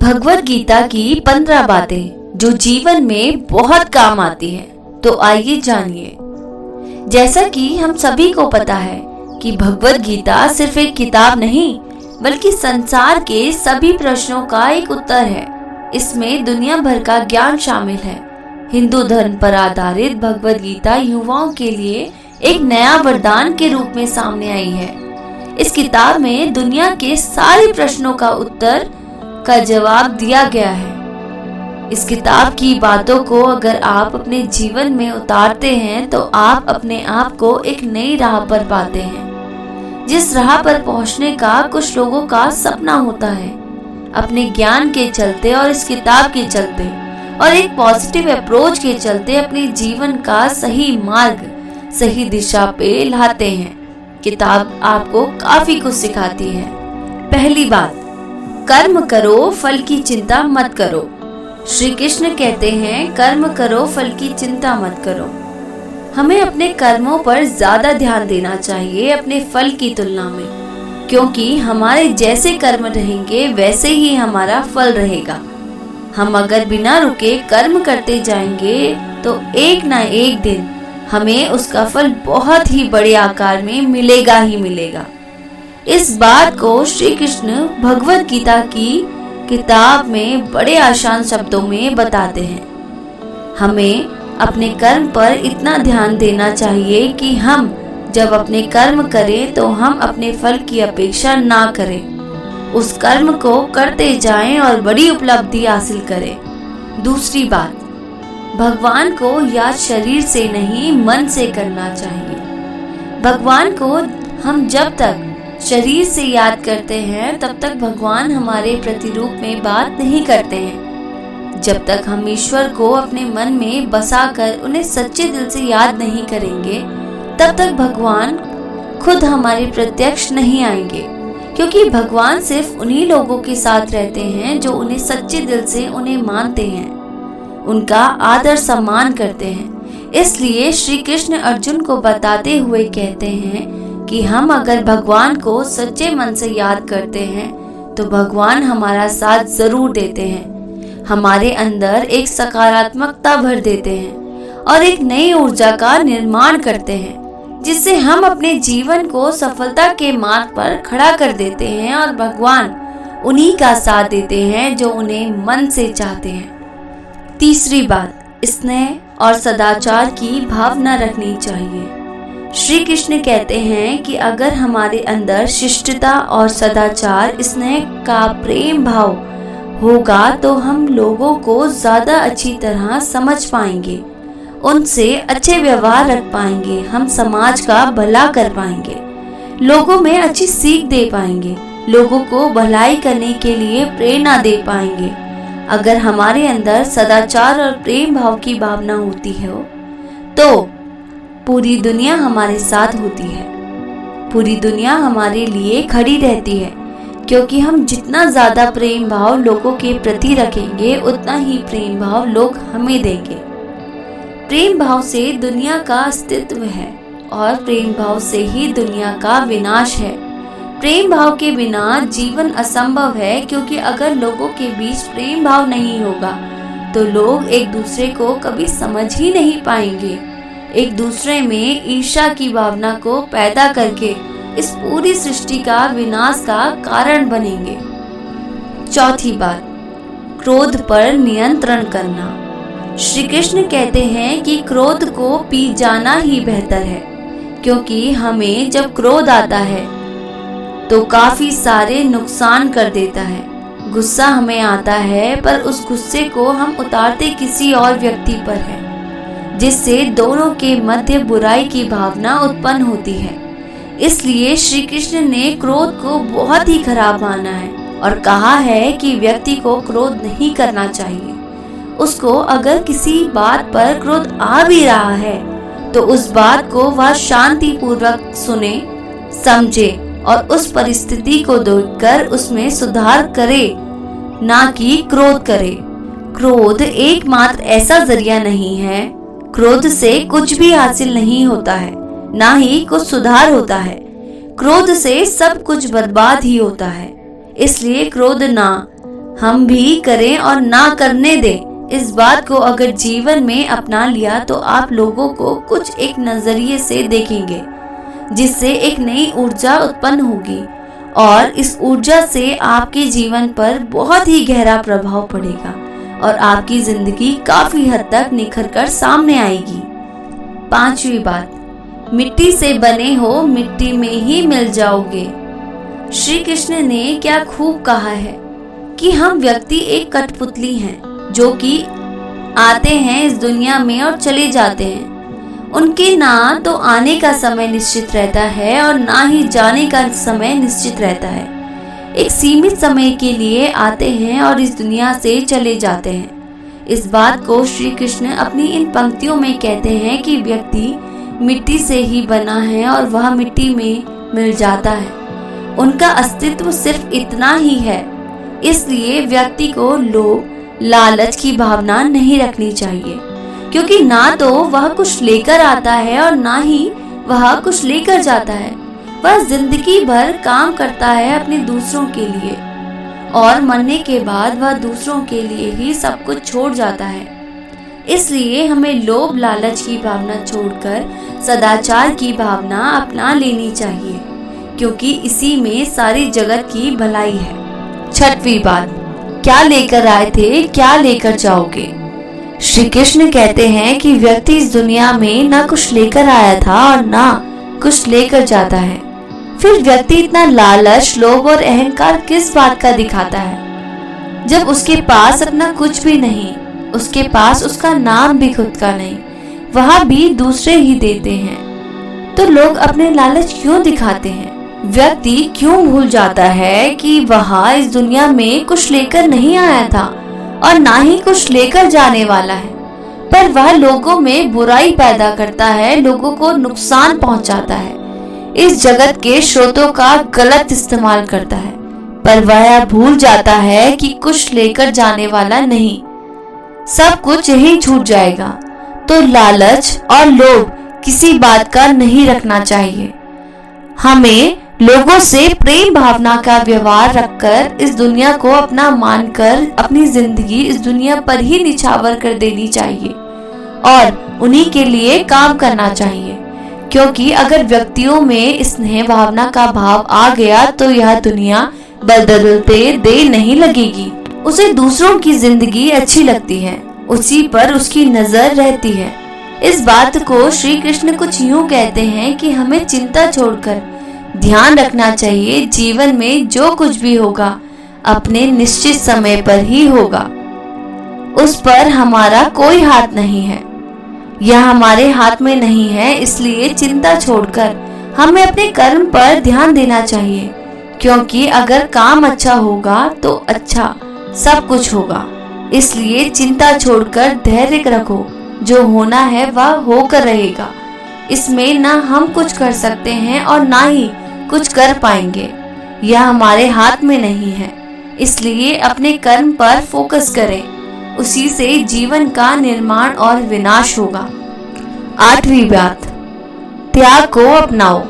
भगवद गीता की 15 बातें जो जीवन में बहुत काम आती हैं। तो आइए जानिए। जैसा कि हम सभी को पता है कि भगवद गीता सिर्फ एक किताब नहीं बल्कि संसार के सभी प्रश्नों का एक उत्तर है। इसमें दुनिया भर का ज्ञान शामिल है। हिंदू धर्म पर आधारित भगवद गीता युवाओं के लिए एक नया वरदान के रूप में सामने आई है। इस किताब में दुनिया के सारे प्रश्नों का उत्तर का जवाब दिया गया है। इस किताब की बातों को अगर आप अपने जीवन में उतारते हैं तो आप अपने आप को एक नई राह पर पाते हैं, जिस राह पर पहुंचने का कुछ लोगों का सपना होता है। अपने ज्ञान के चलते और इस किताब के चलते और एक पॉजिटिव अप्रोच के चलते अपने जीवन का सही मार्ग, सही दिशा पे लाते हैं। किताब आपको काफी कुछ सिखाती है। पहली बात, कर्म करो, फल की चिंता मत करो। श्री कृष्ण कहते हैं, कर्म करो, फल की चिंता मत करो। हमें अपने कर्मों पर ज्यादा ध्यान देना चाहिए अपने फल की तुलना में, क्योंकि हमारे जैसे कर्म रहेंगे वैसे ही हमारा फल रहेगा। हम अगर बिना रुके कर्म करते जाएंगे तो एक ना एक दिन हमें उसका फल बहुत ही बड़े आकार में मिलेगा ही मिलेगा। इस बात को श्री कृष्ण भगवद गीता की किताब में बड़े आसान शब्दों में बताते हैं। हमें अपने कर्म पर इतना ध्यान देना चाहिए कि हम जब अपने कर्म करें तो हम अपने फल की अपेक्षा ना करें, उस कर्म को करते जाएं और बड़ी उपलब्धि हासिल करें। दूसरी बात, भगवान को याद शरीर से नहीं मन से करना चाहिए। भगवान को हम जब तक शरीर से याद करते हैं तब तक भगवान हमारे प्रतिरूप में बात नहीं करते हैं। जब तक हम ईश्वर को अपने मन में बसाकर उन्हें सच्चे दिल से याद नहीं करेंगे तब तक भगवान खुद हमारे प्रत्यक्ष नहीं आएंगे, क्योंकि भगवान सिर्फ उन्हीं लोगों के साथ रहते हैं जो उन्हें सच्चे दिल से उन्हें मानते हैं, उनका आदर सम्मान करते हैं। इसलिए श्री कृष्ण अर्जुन को बताते हुए कहते हैं कि हम अगर भगवान को सच्चे मन से याद करते हैं तो भगवान हमारा साथ जरूर देते हैं, हमारे अंदर एक सकारात्मकता भर देते हैं और एक नई ऊर्जा का निर्माण करते हैं, जिससे हम अपने जीवन को सफलता के मार्ग पर खड़ा कर देते हैं और भगवान उन्हीं का साथ देते हैं जो उन्हें मन से चाहते हैं। तीसरी बात, स्नेह और सदाचार की भावना रखनी चाहिए। श्री कृष्ण कहते हैं कि अगर हमारे अंदर शिष्टता और सदाचार, स्नेह का प्रेम भाव होगा तो हम लोगों को ज्यादा अच्छी तरह समझ पाएंगे, उनसे अच्छे व्यवहार रख पाएंगे, हम समाज का भला कर पाएंगे, लोगों में अच्छी सीख दे पाएंगे, लोगों को भलाई करने के लिए प्रेरणा दे पाएंगे। अगर हमारे अंदर सदाचार और प्रेम भाव की भावना होती है तो पूरी दुनिया हमारे साथ होती है, पूरी दुनिया हमारे लिए खड़ी रहती है, क्योंकि हम जितना ज्यादा प्रेम भाव लोगों के प्रति रखेंगे उतना ही प्रेम भाव लोग हमें देंगे। प्रेम भाव से दुनिया का अस्तित्व है और प्रेम भाव से ही दुनिया का विनाश है। प्रेम भाव के बिना जीवन असंभव है, क्योंकि अगर लोगों के बीच प्रेम भाव नहीं होगा तो लोग एक दूसरे को कभी समझ ही नहीं पाएंगे, एक दूसरे में ईर्ष्या की भावना को पैदा करके इस पूरी सृष्टि का विनाश का कारण बनेंगे। चौथी बात, क्रोध पर नियंत्रण करना। श्री कृष्ण कहते हैं कि क्रोध को पी जाना ही बेहतर है, क्योंकि हमें जब क्रोध आता है तो काफी सारे नुकसान कर देता है। गुस्सा हमें आता है पर उस गुस्से को हम उतारते किसी और व्यक्ति पर है, जिससे दोनों के मध्य बुराई की भावना उत्पन्न होती है। इसलिए श्री कृष्ण ने क्रोध को बहुत ही खराब माना है और कहा है कि व्यक्ति को क्रोध नहीं करना चाहिए। उसको अगर किसी बात पर क्रोध आ भी रहा है तो उस बात को वह शांति पूर्वक सुने, समझे और उस परिस्थिति को देखकर उसमें सुधार करे, ना कि क्रोध करे। क्रोध एकमात्र ऐसा जरिया नहीं है, क्रोध से कुछ भी हासिल नहीं होता है, ना ही कुछ सुधार होता है। क्रोध से सब कुछ बर्बाद ही होता है। इसलिए क्रोध ना हम भी करें और ना करने दें, इस बात को अगर जीवन में अपना लिया तो आप लोगों को कुछ एक नजरिए से देखेंगे, जिससे एक नई ऊर्जा उत्पन्न होगी और इस ऊर्जा से आपके जीवन पर बहुत ही गहरा प्रभाव पड़ेगा और आपकी जिंदगी काफी हद तक निखर कर सामने आएगी। 5वीं बात, मिट्टी से बने हो मिट्टी में ही मिल जाओगे। श्री कृष्ण ने क्या खूब कहा है कि हम व्यक्ति एक कठपुतली हैं जो कि आते हैं इस दुनिया में और चले जाते हैं। उनके ना तो आने का समय निश्चित रहता है और ना ही जाने का समय निश्चित रहता है। एक सीमित समय के लिए आते हैं और इस दुनिया से चले जाते हैं। इस बात को श्री कृष्ण अपनी इन पंक्तियों में कहते हैं कि व्यक्ति मिट्टी से ही बना है और वह मिट्टी में मिल जाता है। उनका अस्तित्व सिर्फ इतना ही है। इसलिए व्यक्ति को लोभ, लालच की भावना नहीं रखनी चाहिए, क्योंकि ना तो वह कुछ लेकर आता है और ना ही वह कुछ लेकर जाता है। वह जिंदगी भर काम करता है अपने दूसरों के लिए और मरने के बाद वह दूसरों के लिए ही सब कुछ छोड़ जाता है। इसलिए हमें लोभ लालच की भावना छोड़कर सदाचार की भावना अपना लेनी चाहिए, क्योंकि इसी में सारी जगत की भलाई है। 6वीं बात, क्या लेकर आए थे क्या लेकर जाओगे। श्री कृष्ण कहते हैं कि व्यक्ति इस दुनिया में ना कुछ लेकर आया था और ना कुछ लेकर जाता है। फिर व्यक्ति इतना लालच, लोभ और अहंकार किस बात का दिखाता है, जब उसके पास अपना कुछ भी नहीं, उसके पास उसका नाम भी खुद का नहीं, वह भी दूसरे ही देते हैं। तो लोग अपने लालच क्यों दिखाते हैं। व्यक्ति क्यों भूल जाता है कि वह इस दुनिया में कुछ लेकर नहीं आया था और ना ही कुछ लेकर जाने वाला है, पर वह लोगों में बुराई पैदा करता है, लोगों को नुकसान पहुंचाता है, इस जगत के स्रोतों का गलत इस्तेमाल करता है, पर वह भूल जाता है कि कुछ लेकर जाने वाला नहीं, सब कुछ यहीं छूट जाएगा। तो लालच और लोभ किसी बात का नहीं रखना चाहिए। हमें लोगों से प्रेम भावना का व्यवहार रखकर इस दुनिया को अपना मानकर अपनी जिंदगी इस दुनिया पर ही निछावर कर देनी चाहिए और उन्हीं के लिए काम करना चाहिए, क्योंकि अगर व्यक्तियों में स्नेह भावना का भाव आ गया तो यह दुनिया बदलते देर नहीं लगेगी। उसे दूसरों की जिंदगी अच्छी लगती है, उसी पर उसकी नजर रहती है। इस बात को श्री कृष्ण कुछ यूं कहते हैं कि हमें चिंता छोड़कर ध्यान रखना चाहिए, जीवन में जो कुछ भी होगा अपने निश्चित समय पर ही होगा, उस पर हमारा कोई हाथ नहीं है, यह हमारे हाथ में नहीं है। इसलिए चिंता छोड़कर हमें अपने कर्म पर ध्यान देना चाहिए, क्योंकि अगर काम अच्छा होगा तो अच्छा सब कुछ होगा। इसलिए चिंता छोड़कर धैर्य रखो, जो होना है वह होकर रहेगा। इसमें ना हम कुछ कर सकते हैं और ना ही कुछ कर पाएंगे, यह हमारे हाथ में नहीं है। इसलिए अपने कर्म पर फोकस करें, उसी से जीवन का निर्माण और विनाश होगा। 8वीं बात, त्याग को अपनाओ।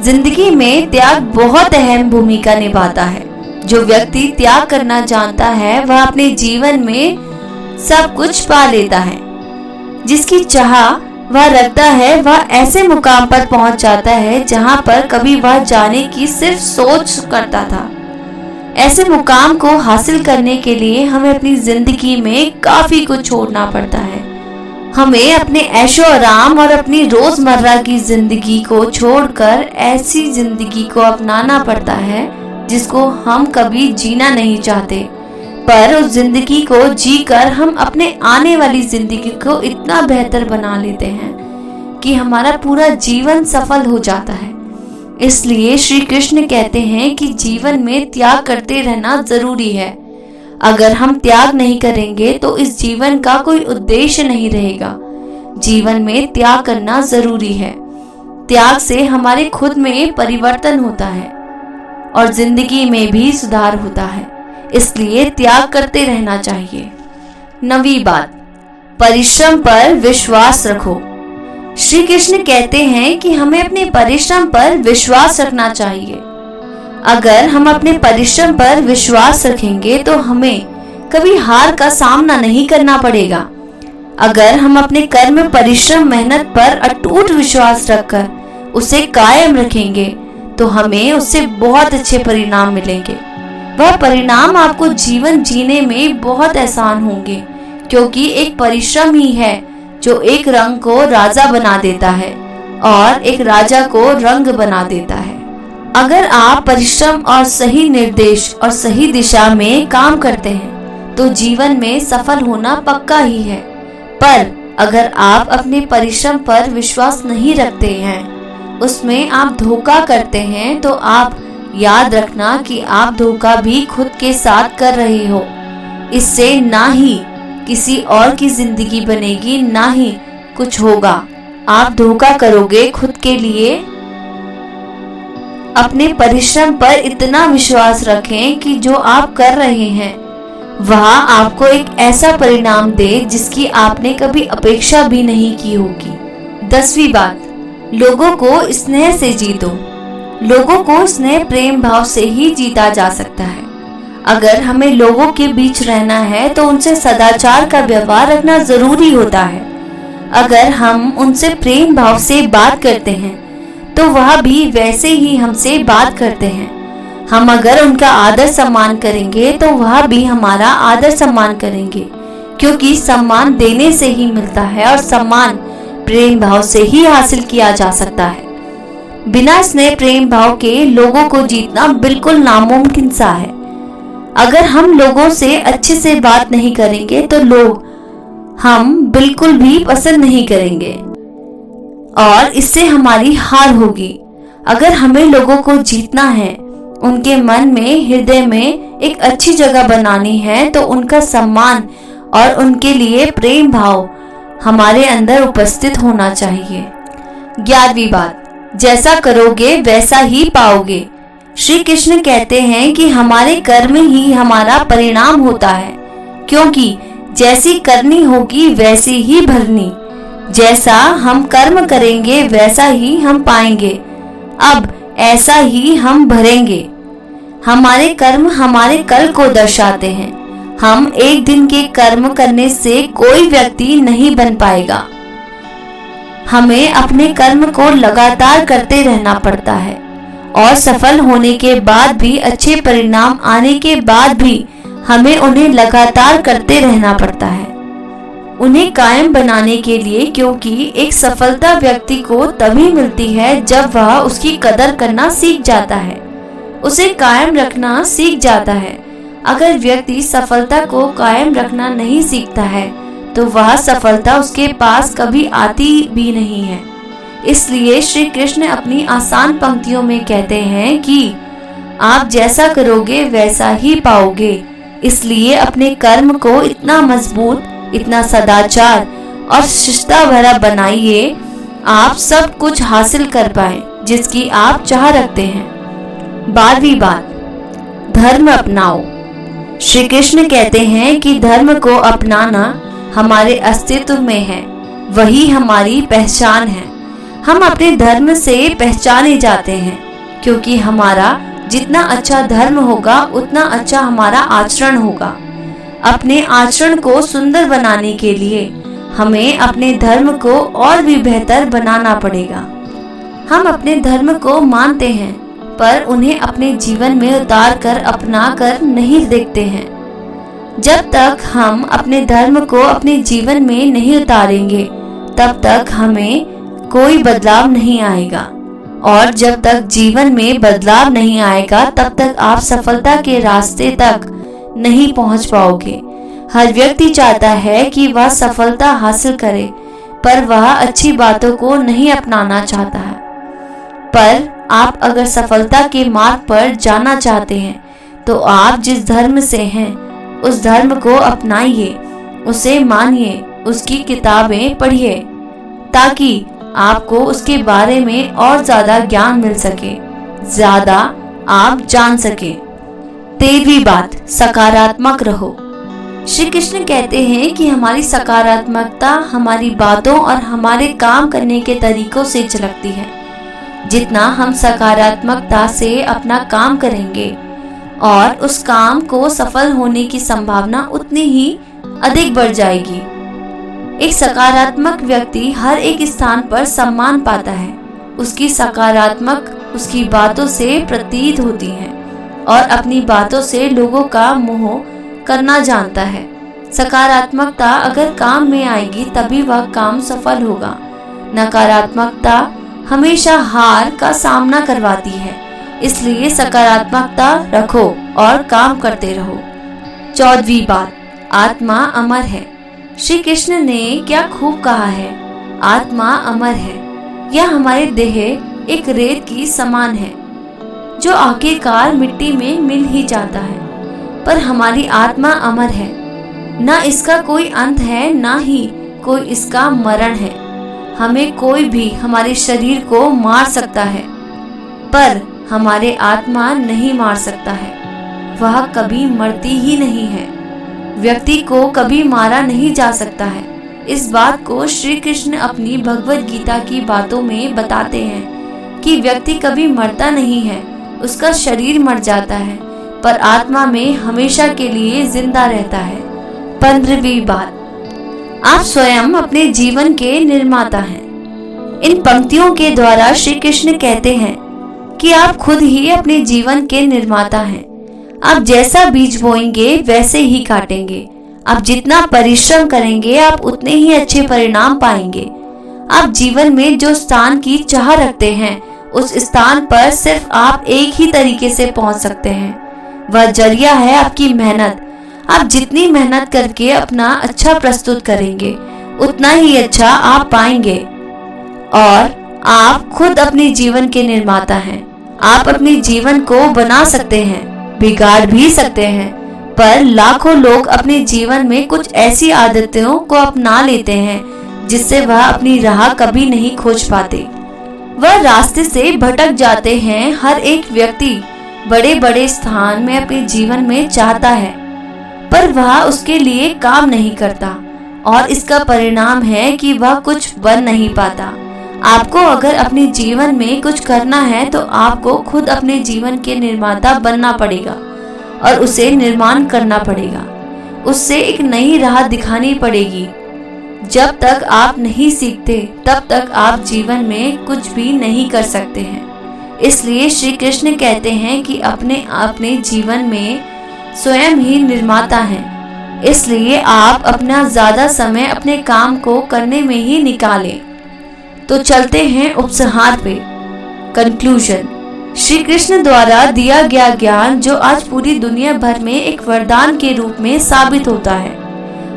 जिंदगी में त्याग बहुत अहम भूमिका निभाता है। जो व्यक्ति त्याग करना जानता है वह अपने जीवन में सब कुछ पा लेता है। जिसकी चाह वह रखता है वह ऐसे मुकाम पर पहुंच जाता है जहां पर कभी वह जाने की सिर्फ सोच करता था। ऐसे मुकाम को हासिल करने के लिए हमें अपनी जिंदगी में काफी कुछ छोड़ना पड़ता है। हमें अपने ऐशो आराम और अपनी रोजमर्रा की जिंदगी को छोड़कर ऐसी जिंदगी को अपनाना पड़ता है जिसको हम कभी जीना नहीं चाहते, पर उस जिंदगी को जीकर हम अपने आने वाली जिंदगी को इतना बेहतर बना लेते हैं कि हमारा पूरा जीवन सफल हो जाता है। इसलिए श्री कृष्ण कहते हैं कि जीवन में त्याग करते रहना जरूरी है। अगर हम त्याग नहीं करेंगे तो इस जीवन का कोई उद्देश्य नहीं रहेगा। जीवन में त्याग करना जरूरी है। त्याग से हमारे खुद में परिवर्तन होता है और जिंदगी में भी सुधार होता है। इसलिए त्याग करते रहना चाहिए। 9वीं बात, परिश्रम पर विश्वास रखो। श्री कृष्ण कहते हैं कि हमें अपने परिश्रम पर विश्वास रखना चाहिए। अगर हम अपने परिश्रम पर विश्वास रखेंगे तो हमें कभी हार का सामना नहीं करना पड़ेगा। अगर हम अपने कर्म, परिश्रम, मेहनत पर अटूट विश्वास रखकर उसे कायम रखेंगे तो हमें उससे बहुत अच्छे परिणाम मिलेंगे। वह परिणाम आपको जीवन जीने में बहुत आसान होंगे, क्योंकि एक परिश्रम ही है जो एक रंग को राजा बना देता है और एक राजा को रंग बना देता है। अगर आप परिश्रम और सही निर्देश और सही दिशा में काम करते हैं तो जीवन में सफल होना पक्का ही है। पर अगर आप अपने परिश्रम पर विश्वास नहीं रखते हैं, उसमें आप धोखा करते हैं, तो आप याद रखना कि आप धोखा भी खुद के साथ कर रहे हो। इससे ना ही किसी और की जिंदगी बनेगी, ना ही कुछ होगा। आप धोखा करोगे खुद के लिए। अपने परिश्रम पर इतना विश्वास रखें कि जो आप कर रहे हैं वह आपको एक ऐसा परिणाम दे जिसकी आपने कभी अपेक्षा भी नहीं की होगी। 10वीं बात, लोगों को स्नेह से जीतो। लोगों को स्नेह, प्रेम भाव से ही जीता जा सकता है। अगर हमें लोगों के बीच रहना है तो उनसे सदाचार का व्यवहार रखना जरूरी होता है। अगर हम उनसे प्रेम भाव से बात करते हैं तो वह भी वैसे ही हमसे बात करते हैं। हम अगर उनका आदर सम्मान करेंगे तो वह भी हमारा आदर सम्मान करेंगे, क्योंकि सम्मान देने से ही मिलता है और सम्मान प्रेम भाव से ही हासिल किया जा सकता है। बिना स्नेह प्रेम भाव के लोगों को जीतना बिल्कुल नामुमकिन सा है। अगर हम लोगों से अच्छे से बात नहीं करेंगे तो लोग हम बिल्कुल भी पसंद नहीं करेंगे और इससे हमारी हार होगी। अगर हमें लोगों को जीतना है, उनके मन में, हृदय में एक अच्छी जगह बनानी है, तो उनका सम्मान और उनके लिए प्रेम भाव हमारे अंदर उपस्थित होना चाहिए। 11वीं बात, जैसा करोगे वैसा ही पाओगे। श्री कृष्ण कहते हैं कि हमारे कर्म ही हमारा परिणाम होता है, क्योंकि जैसी करनी होगी वैसी ही भरनी। जैसा हम कर्म करेंगे वैसा ही हम पाएंगे। अब ऐसा ही हम भरेंगे। हमारे कर्म हमारे कल को दर्शाते हैं। हम एक दिन के कर्म करने से कोई व्यक्ति नहीं बन पाएगा। हमें अपने कर्म को लगातार करते रहना पड़ता है और सफल होने के बाद भी, अच्छे परिणाम आने के बाद भी हमें उन्हें लगातार करते रहना पड़ता है, उन्हें कायम बनाने के लिए, क्योंकि एक सफलता व्यक्ति को तभी मिलती है जब वह उसकी कदर करना सीख जाता है, उसे कायम रखना सीख जाता है। अगर व्यक्ति सफलता को कायम रखना नहीं सीखता है तो वह सफलता उसके पास कभी आती भी नहीं है। इसलिए श्री कृष्ण अपनी आसान पंक्तियों में कहते हैं कि आप जैसा करोगे वैसा ही पाओगे। इसलिए अपने कर्म को इतना मजबूत, इतना सदाचार और शिष्टता भरा बनाइए, आप सब कुछ हासिल कर पाए जिसकी आप चाह रखते हैं। 12वीं बात, धर्म अपनाओ। श्री कृष्ण कहते हैं कि धर्म को अपनाना हमारे अस्तित्व में है, वही हमारी पहचान है। हम अपने धर्म से पहचाने जाते हैं, क्योंकि हमारा जितना अच्छा धर्म होगा उतना अच्छा हमारा आचरण होगा। अपने आचरण को सुंदर बनाने के लिए हमें अपने धर्म को और भी बेहतर बनाना पड़ेगा। हम अपने धर्म को मानते हैं पर उन्हें अपने जीवन में उतार कर, अपना कर नहीं देखते हैं। जब तक हम अपने धर्म को अपने जीवन में नहीं उतारेंगे तब तक हमें कोई बदलाव नहीं आएगा, और जब तक जीवन में बदलाव नहीं आएगा तब तक आप सफलता के रास्ते तक नहीं पहुंच पाओगे। हर व्यक्ति चाहता है कि वह सफलता हासिल करे, पर वह अच्छी बातों को नहीं अपनाना चाहता है। पर आप अगर सफलता के मार्ग पर जाना चाहते हैं तो आप जिस धर्म से हैं उस धर्म को अपनाइए, उसे मानिए, उसकी किताबें पढ़िए, ताकि आपको उसके बारे में और ज्यादा ज्ञान मिल सके, ज्यादा आप जान सके। 13वीं बात, सकारात्मक रहो। श्री कृष्ण कहते हैं कि हमारी सकारात्मकता हमारी बातों और हमारे काम करने के तरीकों से झलकती है। जितना हम सकारात्मकता से अपना काम करेंगे और उस काम को सफल होने की संभावना उतनी ही अधिक बढ़ जाएगी। एक सकारात्मक व्यक्ति हर एक स्थान पर सम्मान पाता है। उसकी सकारात्मक उसकी बातों से प्रतीत होती हैं और अपनी बातों से लोगों का मोह करना जानता है। सकारात्मकता अगर काम में आएगी तभी वह काम सफल होगा। नकारात्मकता हमेशा हार का सामना करवाती है, इसलिए सकारात्मकता रखो और काम करते रहो। 14वीं बात, आत्मा अमर है। श्री कृष्ण ने क्या खूब कहा है, आत्मा अमर है। यह हमारे देह एक रेत की समान है जो आखिरकार मिट्टी में मिल ही जाता है, पर हमारी आत्मा अमर है। न इसका कोई अंत है, न ही कोई इसका मरण है। हमें कोई भी हमारे शरीर को मार सकता है, पर हमारे आत्मा नहीं मार सकता है। वह कभी मरती ही नहीं है। व्यक्ति को कभी मारा नहीं जा सकता है। इस बात को श्री कृष्ण अपनी भगवत गीता की बातों में बताते हैं कि व्यक्ति कभी मरता नहीं है, उसका शरीर मर जाता है, पर आत्मा में हमेशा के लिए जिंदा रहता है। 15वीं बात, आप स्वयं अपने जीवन के निर्माता हैं। इन पंक्तियों के द्वारा श्री कृष्ण कहते हैं कि आप खुद ही अपने जीवन के निर्माता हैं। आप जैसा बीज बोएंगे वैसे ही काटेंगे। आप जितना परिश्रम करेंगे आप उतने ही अच्छे परिणाम पाएंगे। आप जीवन में जो स्थान की चाह रखते हैं उस स्थान पर सिर्फ आप एक ही तरीके से पहुंच सकते हैं। वह जरिया है आपकी मेहनत। आप जितनी मेहनत करके अपना अच्छा प्रस्तुत करेंगे उतना ही अच्छा आप पाएंगे। और आप खुद अपने जीवन के निर्माता हैं। आप अपने जीवन को बना सकते हैं, बिगाड़ भी सकते हैं, पर लाखों लोग अपने जीवन में कुछ ऐसी आदतों को अपना लेते हैं जिससे वह अपनी राह कभी नहीं खोज पाते। वह रास्ते से भटक जाते हैं। हर एक व्यक्ति बड़े बड़े स्थान में अपने जीवन में चाहता है, पर वह उसके लिए काम नहीं करता और इसका परिणाम है कि वह कुछ बन नहीं पाता। आपको अगर अपने जीवन में कुछ करना है तो आपको खुद अपने जीवन के निर्माता बनना पड़ेगा और उसे निर्माण करना पड़ेगा। उससे एक नई राह दिखानी पड़ेगी। जब तक आप नहीं सीखते तब तक आप जीवन में कुछ भी नहीं कर सकते हैं। इसलिए श्री कृष्ण कहते हैं कि अपने जीवन में स्वयं ही निर्माता हैं। इसलिए आप अपना ज्यादा समय अपने काम को करने में ही निकालें। तो चलते हैं उपसंहार पे, कंक्लूजन। श्री कृष्ण द्वारा दिया गया ज्ञान जो आज पूरी दुनिया भर में एक वरदान के रूप में साबित होता है।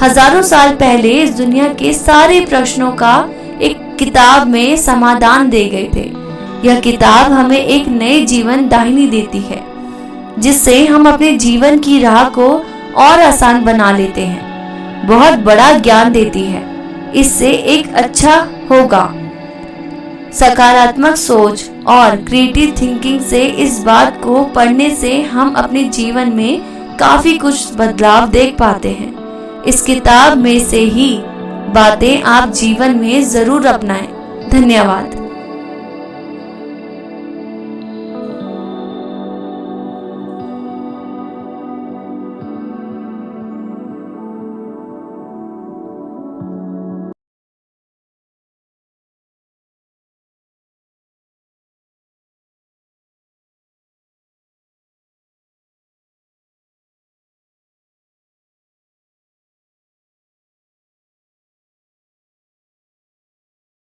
हजारों साल पहले इस दुनिया के सारे प्रश्नों का एक किताब में समाधान दे गए थे। यह किताब हमें एक नए जीवन दाहिनी देती है, जिससे हम अपने जीवन की राह को और आसान बना लेते हैं। बहुत बड़ा ज्ञान देती है। इससे एक अच्छा होगा। सकारात्मक सोच और क्रिएटिव थिंकिंग से इस बात को पढ़ने से हम अपने जीवन में काफी कुछ बदलाव देख पाते हैं। इस किताब में से ही बातें आप जीवन में जरूर अपनाएं। धन्यवाद।